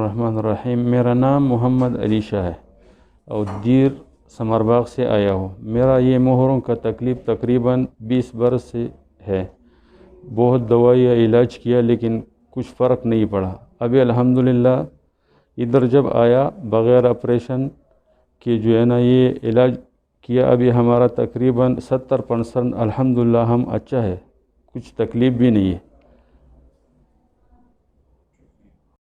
बिस्मिल्लाहिर्रहमानिर्रहीम। मेरा नाम मोहम्मद अली शाह है और दीर समरबाग से आया हूँ। मेरा ये मोहरों का तकलीफ़ तकरीबन 20 बरस से है। बहुत दवाई या इलाज किया लेकिन कुछ फ़र्क नहीं पड़ा। अभी अल्हम्दुलिल्लाह इधर जब आया बग़ैर ऑपरेशन के जो है ना ये इलाज किया, अभी हमारा तकरीबन 70% अल्हम्दुलिल्लाह हम अच्छा है, कुछ तकलीफ़ भी नहीं है।